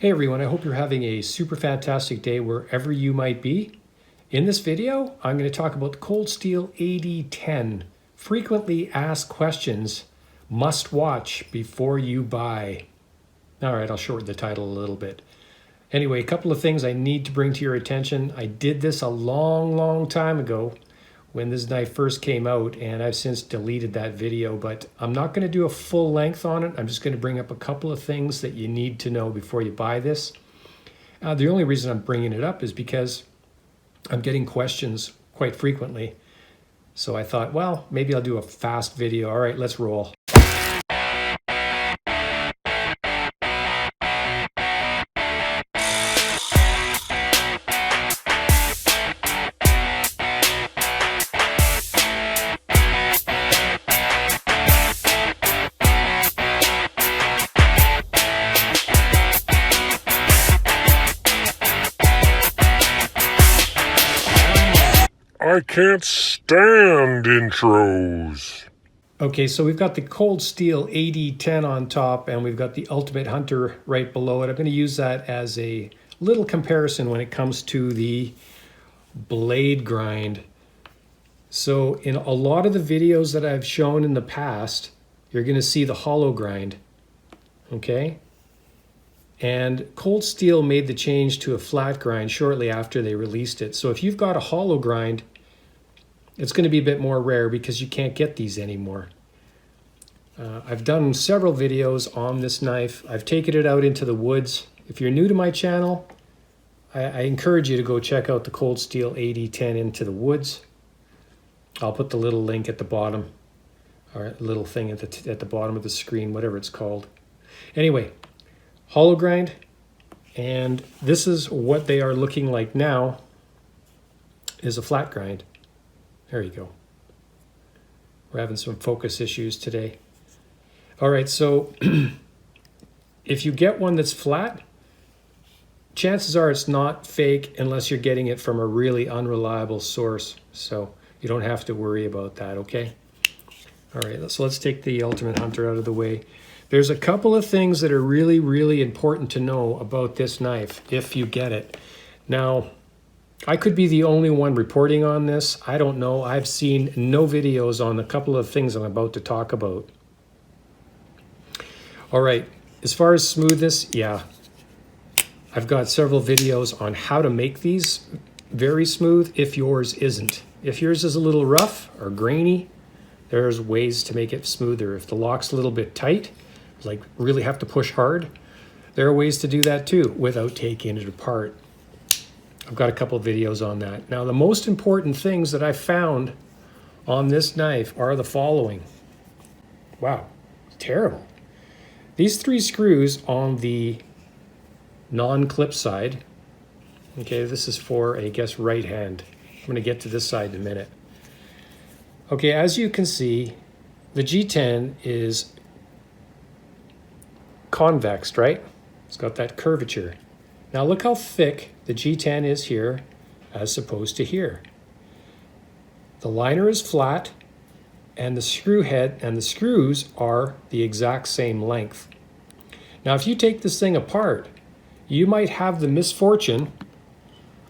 Hey everyone, I hope you're having a super fantastic day wherever you might be. In this video, I'm going to talk about the Cold Steel AD10, frequently asked questions must watch before you buy. All right, I'll shorten the title a little bit. Anyway, a couple of things I need to bring to your attention. I did this a long time ago when this knife first came out, and I've since deleted that video, but I'm not going to do a full length on it. I'm just going to bring up a couple of things that you need to know before you buy this. The only reason I'm bringing it up is because I'm getting questions quite frequently. So I thought, well, maybe I'll do a fast video. All right, let's roll. I can't stand intros. Okay, so we've got the Cold Steel AD10 on top, and we've got the Ultimate Hunter right below it. I'm going to use that as a little comparison when it comes to the blade grind. So in a lot of the videos that I've shown in the past, you're going to see the hollow grind, okay? And Cold Steel made the change to a flat grind shortly after they released it. So if you've got a hollow grind, it's going to be a bit more rare because you can't get these anymore. I've done several videos on this knife. I've taken it out into the woods. If you're new to my channel, I encourage you to go check out the Cold Steel AD10 into the woods. I'll put the little link at the bottom, or little thing at the bottom of the screen, whatever it's called. Anyway, hollow grind, and this is what they are looking like now, is a flat grind. There you go. We're having some focus issues today. All right, so if you get one that's flat, chances are it's not fake unless you're getting it from a really unreliable source. So you don't have to worry about that, okay? All right, so let's take the Ultimate Hunter out of the way. There's a couple of things that are really important to know about this knife if you get it. Now, I could be the only one reporting on this. I don't know. I've seen no videos on a couple of things I'm about to talk about. All right, as far as smoothness, yeah. I've got several videos on how to make these very smooth if yours isn't. If yours is a little rough or grainy, there's ways to make it smoother. If the lock's a little bit tight, like really have to push hard, there are ways to do that too without taking it apart. I've got a couple of videos on that. Now, the most important things that I found on this knife are the following. Wow, it's terrible. These three screws on the non-clip side, okay, this is for, I guess, right hand. I'm going to get to this side in a minute. Okay, as you can see, the G10 is convex, right? It's got that curvature. Now look how thick the G10 is here as opposed to here. The liner is flat, and the screw head and the screws are the exact same length. Now if you take this thing apart, you might have the misfortune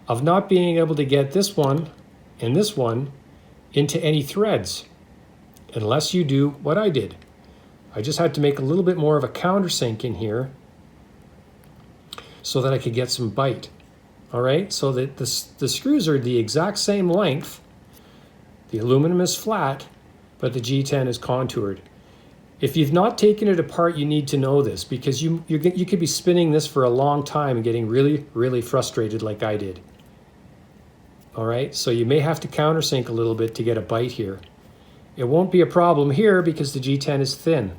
of not being able to get this one and this one into any threads, unless you do what I did. I just had to make a little bit more of a countersink in here so that I could get some bite. All right, so that the screws are the exact same length. The aluminum is flat, but the G10 is contoured. If you've not taken it apart, you need to know this, because you could be spinning this for a long time and getting really frustrated like I did. All right, so you may have to countersink a little bit to get a bite here. It won't be a problem here because the G10 is thin.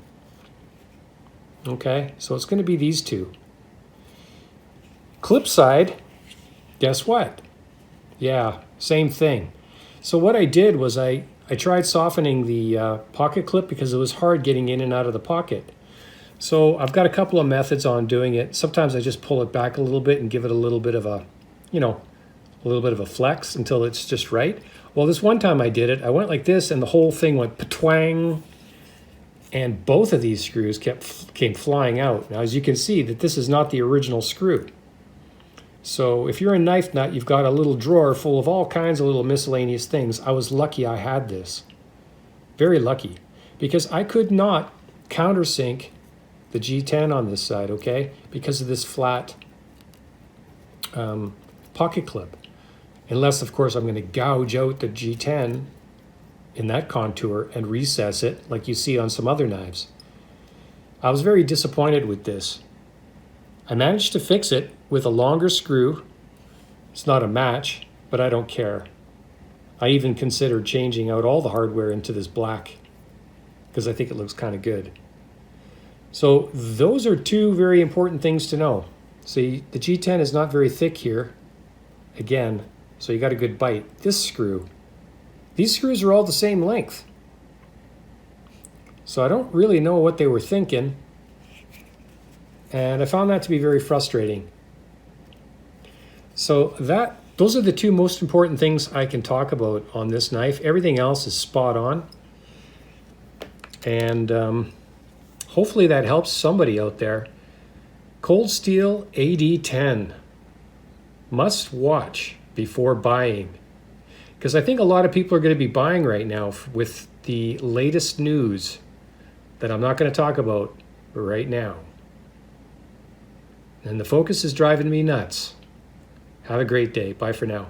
Okay, so it's going to be these two. Clip side, guess what? Yeah, same thing. So what I did was I tried softening the pocket clip because it was hard getting in and out of the pocket. So I've got a couple of methods on doing it. Sometimes I just pull it back a little bit and give it a little bit of a, a little bit of a flex until it's just right. Well, this one time I did it, I went like this and the whole thing went patwang, and both of these screws came flying out. Now, as you can see, that this is not the original screw. So if you're a knife nut, you've got a little drawer full of all kinds of little miscellaneous things. I was lucky I had this. Very lucky. Because I could not countersink the G10 on this side, okay? Because of this flat pocket clip. Unless, of course, I'm going to gouge out the G10 in that contour and recess it like you see on some other knives. I was very disappointed with this. I managed to fix it with a longer screw. It's not a match, but I don't care. I even considered changing out all the hardware into this black because I think it looks kind of good. So those are two very important things to know. See, the G10 is not very thick here. Again, so you got a good bite. This screw, these screws are all the same length. So I don't really know what they were thinking. And I found that to be very frustrating. So those are the two most important things I can talk about on this knife. Everything else is spot on. And hopefully that helps somebody out there. Cold Steel AD10. Must watch before buying. Because I think a lot of people are going to be buying right now with the latest news that I'm not going to talk about right now. And the focus is driving me nuts. Have a great day. Bye for now.